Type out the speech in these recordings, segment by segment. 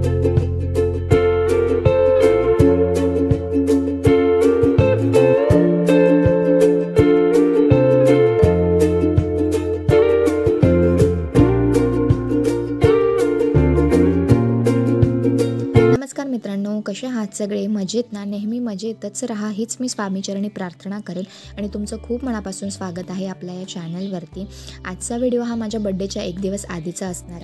नमस्कार मित्रांनो, कसे आहात सगळे? मजेत ना? नेहमी मजेतच राहा हीच मी स्वामीचरणी प्रार्थना करेल आणि तुमचं खूप मनापासून स्वागत आहे आपल्या या चॅनलवरती। आजचा व्हिडिओ हा माझ्या बर्थडेच्या एक दिवस आधीचा असणार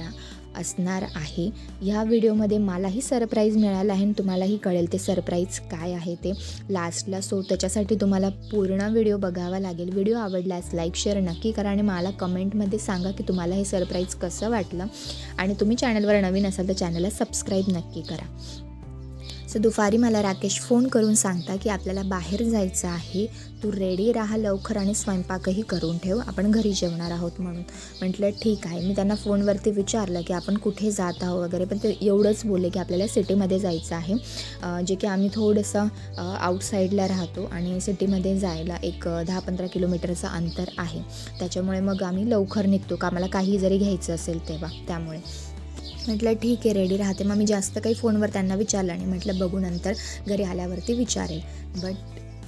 आहे। या व्हिडिओमध्ये मलाही सरप्राईज मिळाला आहे आणि तुम्हालाही कळेल ते सरप्राईज काय आहे ते लास्टला। सो त्याच्यासाठी तुम्हाला पूर्ण व्हिडिओ बघावा लागेल। व्हिडिओ आवडल्यास लाईक शेअर नक्की करा आणि मला कमेंटमध्ये सांगा की तुम्हाला हे सरप्राईज कसं वाटलं आणि तुम्ही चॅनलवर नवीन असाल तर चॅनलला सबस्क्राईब नक्की करा। सो दुपारी मला राकेश फोन करून सांगता की आपल्याला बाहेर जायचं आहे, तू रेडी राहा लवकर आणि स्वयंपाकही करून ठेव, आपण घरी जेवणार आहोत म्हणून। म्हटलं ठीक आहे। मी त्यांना फोनवरती विचारलं की आपण कुठे जात आहोत वगैरे, पण ते एवढंच बोलले की आपल्याला सिटीमध्ये जायचं आहे, जे की आम्ही थोडंसं आउटसाईडला राहतो आणि सिटीमध्ये जायला एक 10-15 किलोमीटरचं अंतर आहे। त्याच्यामुळे मग आम्ही लवकर निघतो का आम्हाला काही जरी घ्यायचं असेल तेव्हा, त्यामुळे म्हटलं ठीक आहे रेडी राहते। मग मी जास्त काही फोनवर त्यांना विचारलं आणि म्हटलं बघू नंतर घरी आल्यावरती विचारेल। बट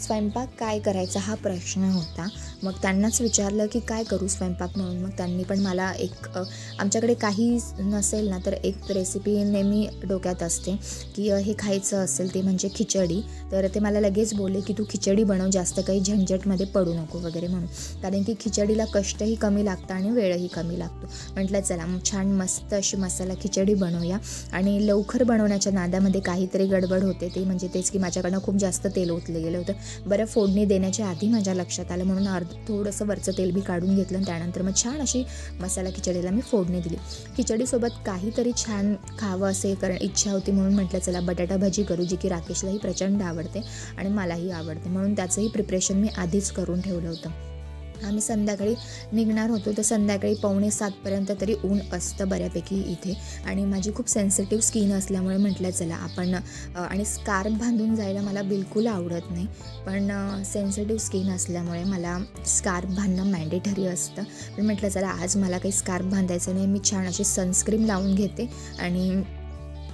स्वयंपाक काय करायचा हा प्रश्न होता। मग त्यांनाच विचारलं की काय करू स्वयंपाक म्हणून। मग त्यांनी पण मला एक आमच्याकडे काही नसेल ना तर एक रेसिपी नेहमी डोक्यात असते की हे खायचं असेल ते म्हणजे खिचडी। तर ते मला लगेच बोलले की तू खिचडी बनव, जास्त काही झंझटमध्ये पडू नको वगैरे म्हणून, कारण की खिचडीला कष्टही कमी लागतं आणि वेळही कमी लागतो। म्हटलं चला मग छान मस्त अशी मसाला खिचडी बनवूया। आणि लवकर बनवण्याच्या नादामध्ये काहीतरी गडबड होते, ते म्हणजे तेच की माझ्याकडनं खूप जास्त तेल ओतलं गेलं होतं। बरं फोडणी देण्याच्या आधी माझ्या लक्षात आलं म्हणून थोडंसं वरचं तेल बी काढून घेतलं आणि त्यानंतर मग छान अशी मसाला खिचडीला मी फोडणी दिली। खिचडीसोबत काहीतरी छान खावं असे कारण इच्छा होती म्हणून म्हटलं चला बटाटा भाजी करू, जी की राकेशलाही प्रचंड आवडते आणि मलाही आवडते, म्हणून त्याचंही प्रिपरेशन मी आधीच करून ठेवलं होतं। आम्ही संध्याकाळी निघणार होतो तर संध्याकाळी 6:45 तरी ऊन असतं बऱ्यापैकी इथे आणि माझी खूप सेन्सिटिव्ह स्किन असल्यामुळे म्हटलं चला आपण आणि स्कार्फ बांधून जायला मला बिलकुल आवडत नाही, पण सेन्सिटिव्ह स्किन असल्यामुळे मला स्कार्फ बांधणं मॅन्डेटरी असतं। पण म्हटलं चला आज मला काही स्कार्फ बांधायचं नाही, मी छान अशी सनस्क्रीन लावून घेते आणि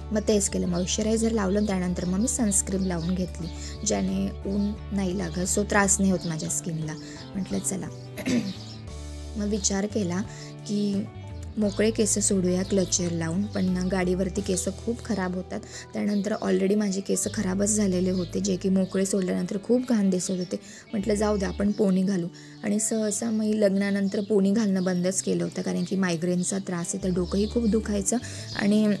मग तेच केलं। मॉइश्चरायझर लावलं त्यानंतर मग मी सनस्क्रीन लावून घेतली, ज्याने ऊन नाही लागत, सो त्रास नाही होत माझ्या स्किनला। म्हटलं चला मग विचार केला की मोकळे केस सोडूया क्लचर लावून, पण गाडीवरती केस खूप खराब होतात। त्यानंतर ऑलरेडी माझे केस खराबच झालेले होते, जे की मोकळे सोडल्यानंतर खूप घाण दिसत होते। म्हटलं जाऊ द्या आपण पोनी घालू, आणि सहसा मी लग्नानंतर पोनी घालणं बंदच केलं होतं, कारण की मायग्रेनचा त्रास आहे तर डोकंही खूप दुखायचं आणि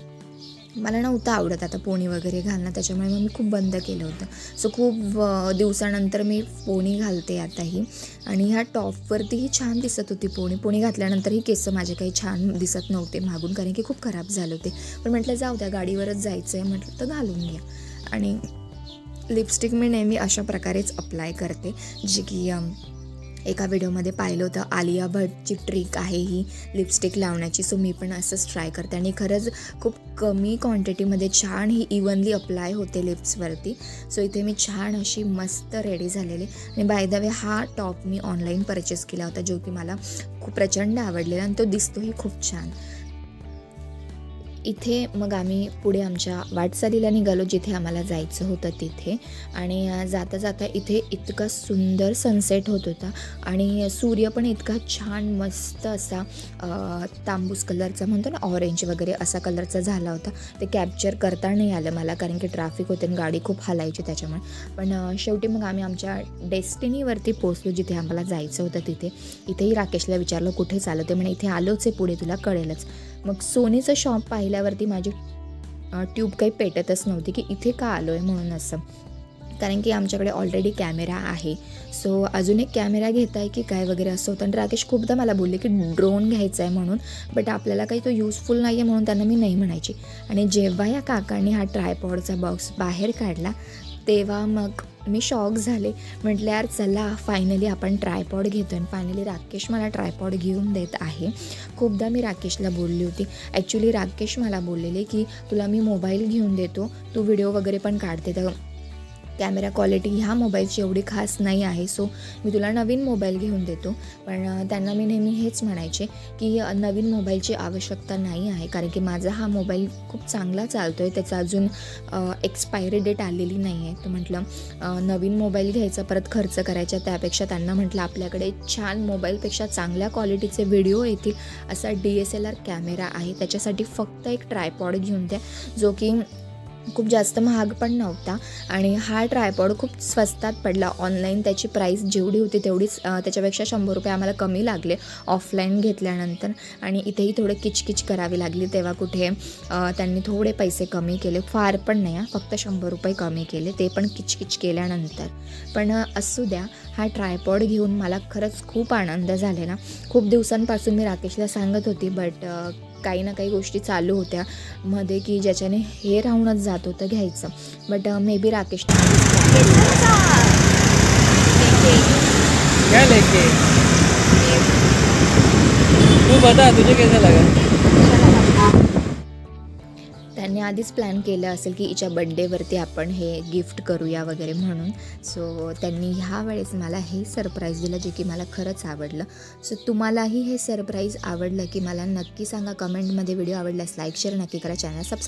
मला नव्हतं आवडत आता पोनी वगैरे घालणं, त्याच्यामुळे मग मी खूप बंद केलं होतं। सो खूप दिवसानंतर मी पोनी घालते आताही, आणि ह्या टॉपवरतीही छान दिसत होती पोनी घातल्यानंतरही केस माझे काही छान दिसत नव्हते मागून, कारण की खूप खराब झाले होते। पण म्हटलं जाऊ द्या गाडीवरच जायचं आहे म्हटलं तर घालून घ्या। आणि लिपस्टिक मी नेहमी अशा प्रकारेच अप्लाय करते, जे की एका व्हिडिओमध्ये पाहिलं होतं, आलिया भट्टची ट्रिक आहे ही लिपस्टिक लावण्याची। सो मी पण असंच ट्राय करते आणि खरंच खूप कमी क्वांटिटीमध्ये छान ही इव्हनली अप्लाय होते लिप्सवरती। सो इथे मी छान अशी मस्त रेडी झालेली। आणि बाय द वे हा टॉप मी ऑनलाईन परचेस केला होता, जो की मला खूप प्रचंड आवडलेला आणि तो दिसतोही खूप छान। इथे मग आम्ही पुढे आमच्या वाटचालीला निघालो, जिथे आम्हाला जायचं होतं तिथे। आणि जाता जाता इथे इतका सुंदर सनसेट होत होता आणि सूर्य पण इतका छान मस्त असा तांबूस कलरचा म्हणतो ना, ऑरेंज वगैरे असा कलरचा झाला होता। ते कॅप्चर करता नाही आलं मला, कारण की ट्रॅफिक होते आणि गाडी खूप हलायची त्याच्यामुळे। पण शेवटी मग आम्ही आमच्या डेस्टिनीवरती पोहोचलो, जिथे आम्हाला जायचं होतं तिथे। इथेही राकेशला विचारलं कुठे चाललं, ते म्हणे इथे आलोच आहे, पुढे तुला कळेलच। मग सोनीचं शॉप पाहिल्यावरती माझी ट्यूब काही पेटतच नव्हती की इथे का आलो आहे म्हणून असं, कारण की आमच्याकडे ऑलरेडी कॅमेरा आहे। सो अजून एक कॅमेरा घेत आहे की काय वगैरे असं होतं। आणि राकेश खूपदा मला बोलले की ड्रोन घ्यायचा आहे म्हणून, बट आपल्याला काही तो यूजफुल नाही आहे म्हणून त्यांना मी नाही म्हणायची। आणि जेव्हा या काकांनी हा ट्रायपॉडचा बॉक्स बाहेर काढला तेव्हा मग मी शॉक झाले। म्हटलं यार चला फायनली आपण ट्रायपॉड घेतो आणि फायनली राकेश मला ट्रायपॉड घेऊन देत आहे। खूपदा मी राकेशला बोलली होती, ॲक्च्युली राकेश मला बोललेले की तुला मी मोबाईल घेऊन देतो, तू व्हिडिओ वगैरे पण काढते तर कॅमेरा क्वालिटी ह्या मोबाईलची एवढी खास नाही आहे, सो मी तुला नवीन मोबाईल घेऊन देतो. पण त्यांना मी नेहमी हेच म्हणायचे की नवीन मोबाईलची आवश्यकता नाही आहे, कारण की माझा हा मोबाईल खूप चांगला चालतो आहे, त्याचा अजून एक्सपायरी डेट आलेली नाही आहे. तर म्हटलं नवीन मोबाईल घ्यायचा परत खर्च करायचा, त्यापेक्षा त्यांना म्हटलं आपल्याकडे छान मोबाईलपेक्षा चांगल्या क्वालिटीचे व्हिडिओ येतील असा DSLR कॅमेरा आहे, त्याच्यासाठी फक्त एक ट्रायपॉड घेऊन द्या, जो की खूप जास्त महाग पण नव्हता. आणि हा ट्रायपॉड खूप स्वस्तात पडला. ऑनलाईन त्याची प्राईस जेवढी होती तेवढीच, त्याच्यापेक्षा 100 रुपये आम्हाला कमी लागले ऑफलाईन घेतल्यानंतर. आणि इथेही थोडं किचकिच करावी लागली, तेव्हा कुठे त्यांनी थोडे पैसे कमी केले, फार पण नाही, फक्त 100 रुपये कमी केले, ते पण किचकिच केल्यानंतर. पण असू द्या, हा ट्रायपॉड घेऊन मला खरंच खूप आनंद झालेला. खूप दिवसांपासून मी राकेशला सांगत होती, बट काही ना काही गोष्टी चालू होत्या मध्ये की ज्याच्याने हे राहूनच जात होतं घ्यायचं. बट मे बी राकेश क्या लेके तू बता तुझे कैसा लगा? त्यांनी आधीच प्लॅन केलं असेल की हिच्या बड्डेवरती आपण हे गिफ्ट करूया वगैरे म्हणून. सो त्यांनी ह्या वेळेस मला हे सरप्राईज दिलं, जे की मला खरंच आवडलं. सो तुम्हालाही हे सरप्राईज आवडलं की मला नक्की सांगा कमेंटमध्ये. व्हिडिओ आवडल्यास लाईक शेअर नक्की करा, चॅनल सबस्क्राईब